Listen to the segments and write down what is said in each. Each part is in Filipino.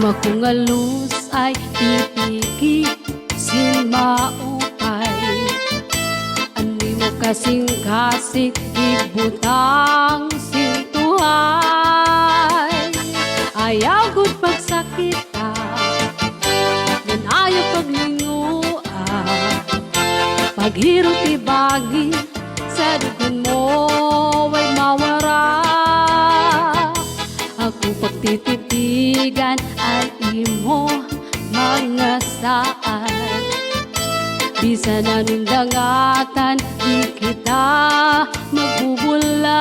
Akong alus ay pipigi sin maupay. Ani mo kasing-kasing ibutang sintuhay. Ayaw gud pagsakita, nan ayaw paglinguan. Paghirot ibagi sa dugon mo ay mawara. Ako pagtititigan ay imo mga saan. Bisan anong dangatan, di kita magbubulag.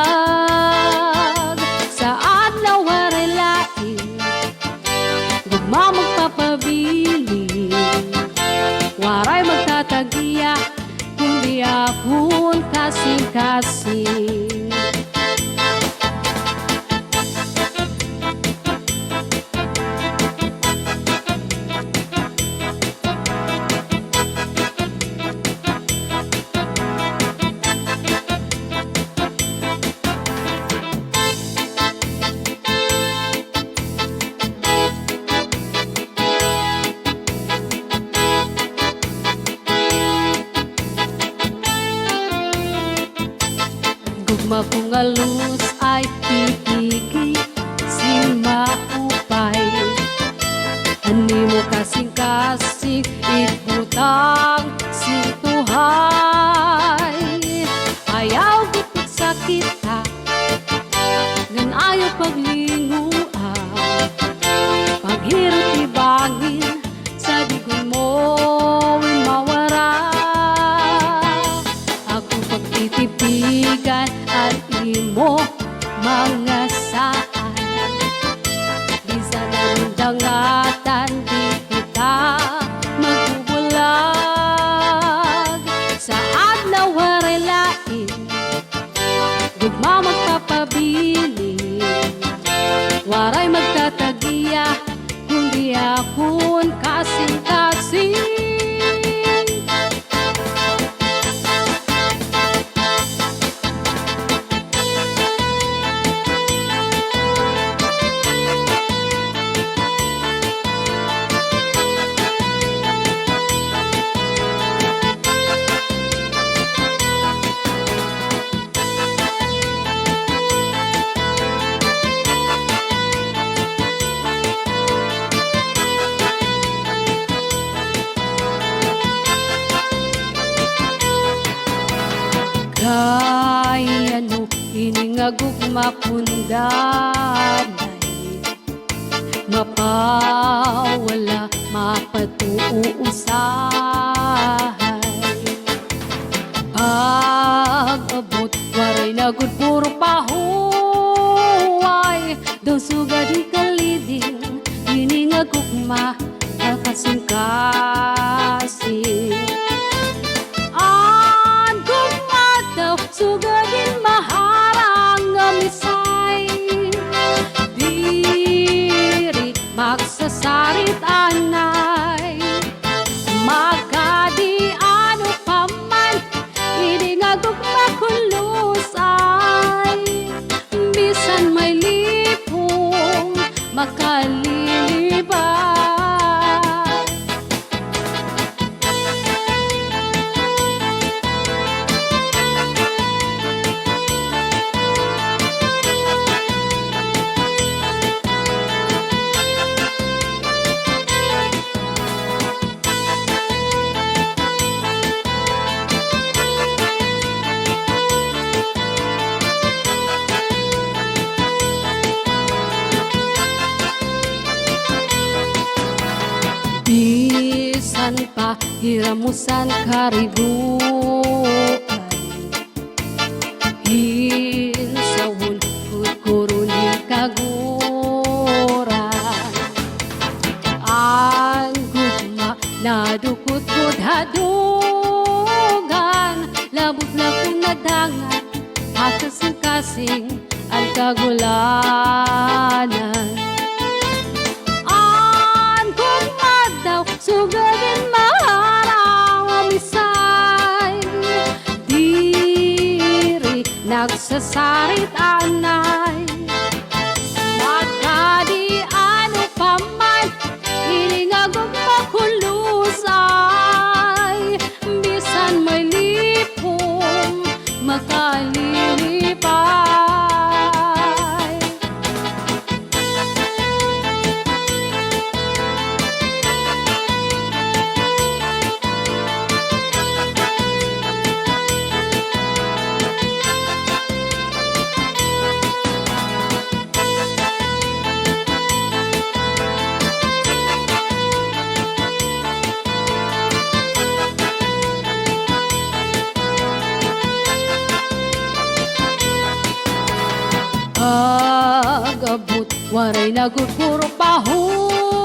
Saan na waray lain, gugma magpapabili. Waray magtatagiya, kundi akong kasing-kasing. Gugma kong alus ay pipigi sin maupay. Ani mo kasing-kasing ibutang sintuhay. Ayaw gud pagsakita, ngan ayaw paglinguan. Paghirot ibangin sa dugon mo ay mawara. Ako pagtitipigan at imo mga saan. Bisan ang dangatan, di kita magbubulag. Saan na waray lain, gugma magpapabili. Waray magtatagiya, kundi akong kasing-kasing. Kaya no iningagog mapundanay, mapawala mapatuusahay. Pag-abot waray na gud puro pahuway. Daw suga di kaliding iningagog makasing-kasing. Sugadin maharang ngamisay, diri magsasarit anay. Magkadi ano paman, iningagog makulusay. Bisan may lipong makalilibay. Bisan pa hiramusan karibuan, hinsawon kurunin kaguran. Ang gugma na dukot-kut hadugan, labot na kung nadangan, akasing-kasing ang kagulanan. Sugadin maharang amisay, diri nagsasarit anay. Magkadi ano paman, waray naguguro pahuway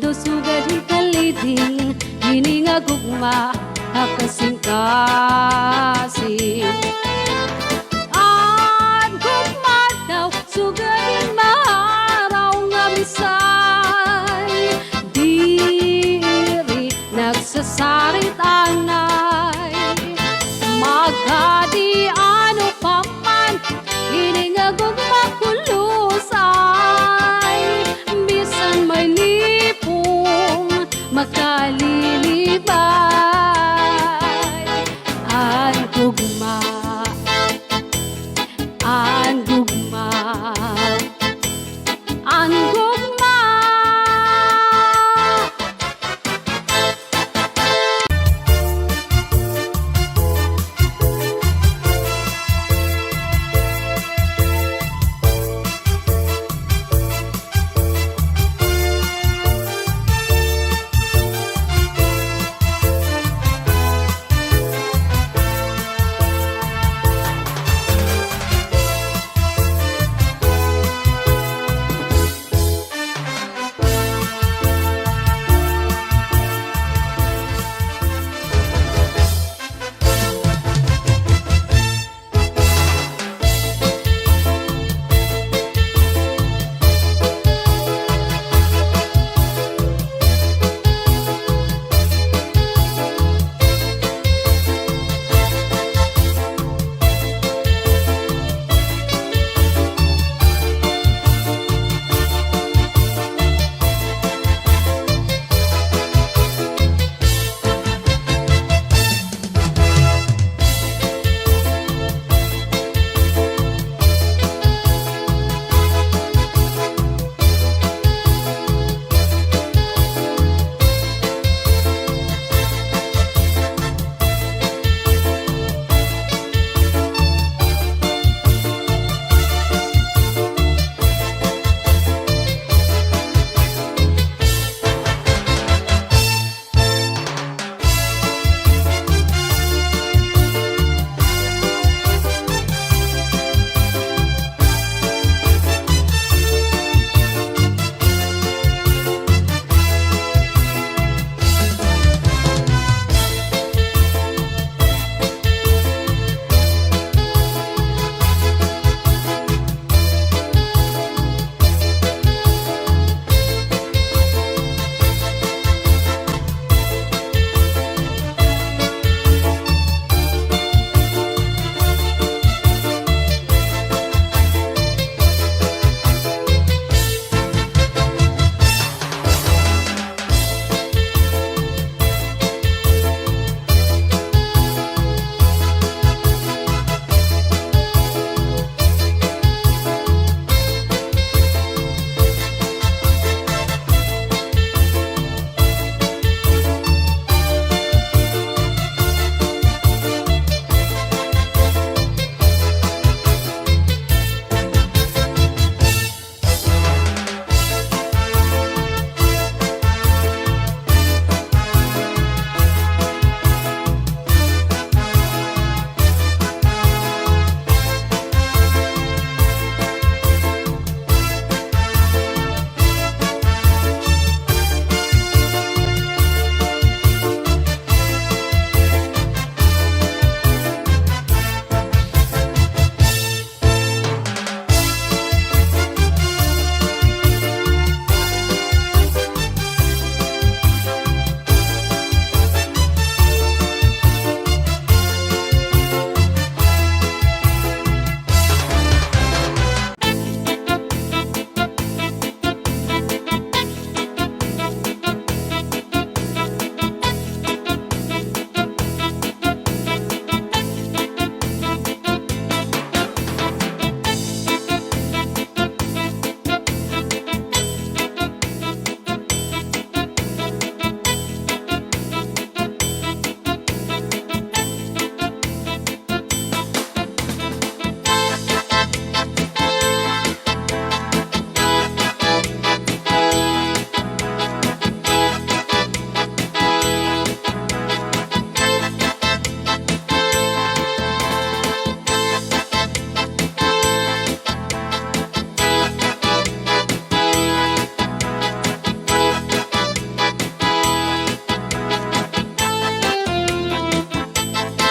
dusugad kaliding hiningagugma akasingkasing at gugma daw sugadin maharaw nga misay diri nagsasarit anay magkadi ano paman hiningagugma kulusay bisan may lipong makalilibay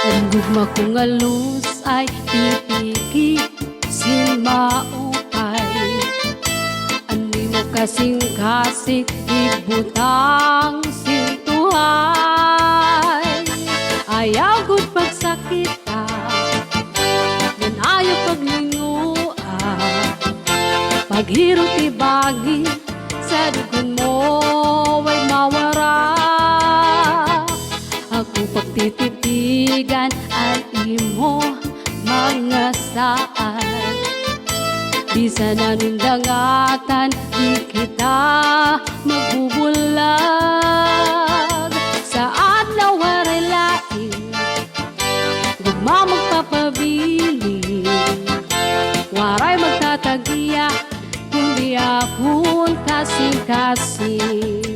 Ang gugma kong alus ay pipiki sin maupay. Ani mo kasing-kasing ibutang sintuhay. Ayaw gud pagsakita, nan ayaw paglinguan. Paghirot ibagi sa dugon mo ay mawara. Ako pagtititigan ang imo mga saan. Bisan anong dangatan, di kita magbubulag. Sa adlaw waray lain, gugma magpapabili. Waray magtatagiya, kundi akong kasing-kasing.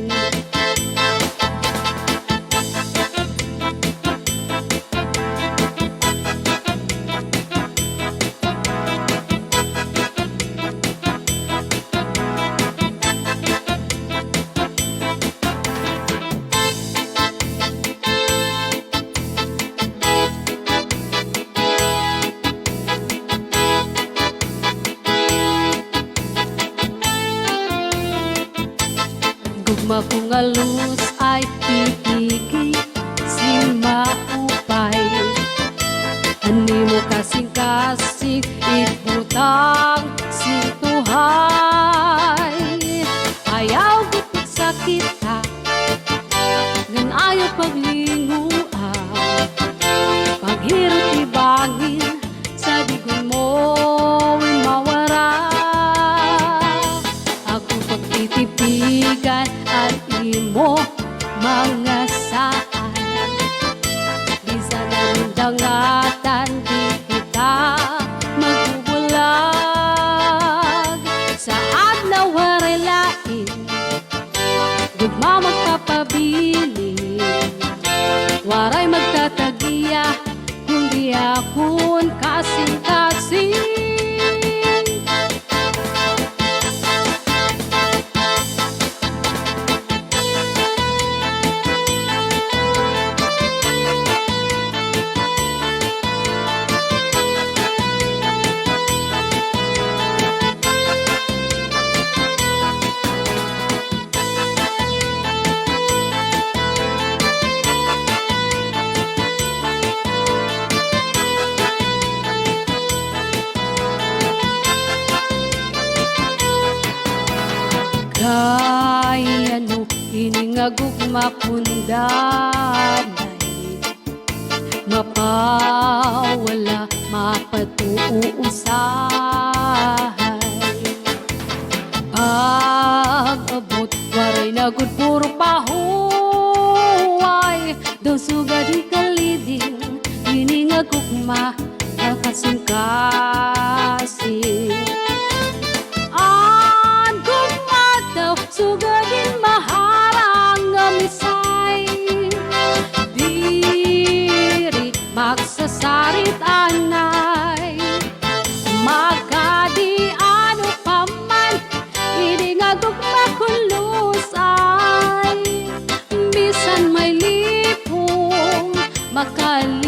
Gugma kong alus ay pipiki sin maupay. Ani mo kasing-kasing ibutang sintuhay. Ayaw gud pagsakita, ngan ayaw paglinguan. Paghirot ibangin sa digon mo ay mawara. Ako pagtitipigan ang imo mga saan. Bisan anong dangatan, di kita magbubulag. Sa adlaw waray lain, gugma magpapabili. Waray magtatagiya, kundi akong kasing-kasing. Kaya no iningagugma kundanay, mapawala mapatuusahay. Pag-abot waray na gud puro pahuway. Daw suga di kaliding iningagugma kasing-kasing. Sugadin maharang ngamisay, diri magsasarit anay. Magkadi ano paman, hindi nga gugma kulusay. Bisan may lipong makalilibay.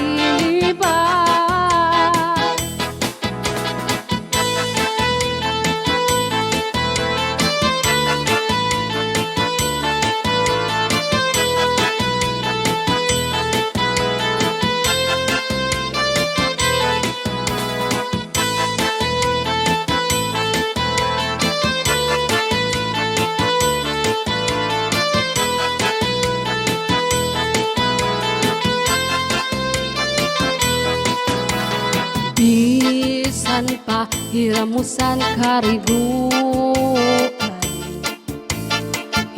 Bisan pa hiramusan kariguan,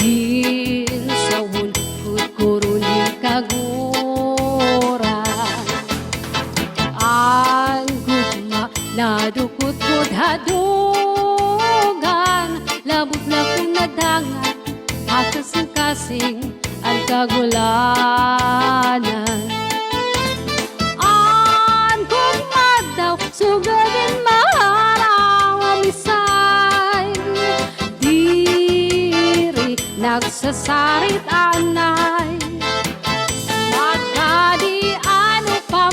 hinsawon kurunin kaguran. Ang gugma na dukot-kod hadugan, labot na kong nadangan, kasing-kasing ang kagulanan. Sugadin maharang amisay, diri nagsasarit anay. Magkadi ano pa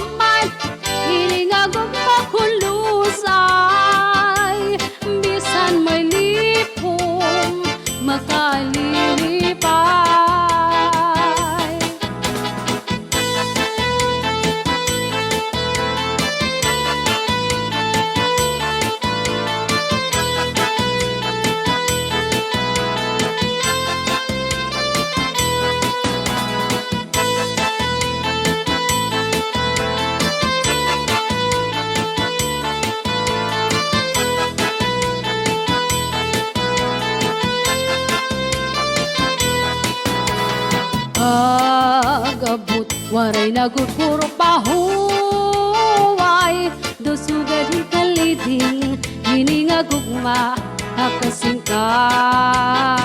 waray nagupuro pahuway dosugad kaliding hininga gugma akasing kasing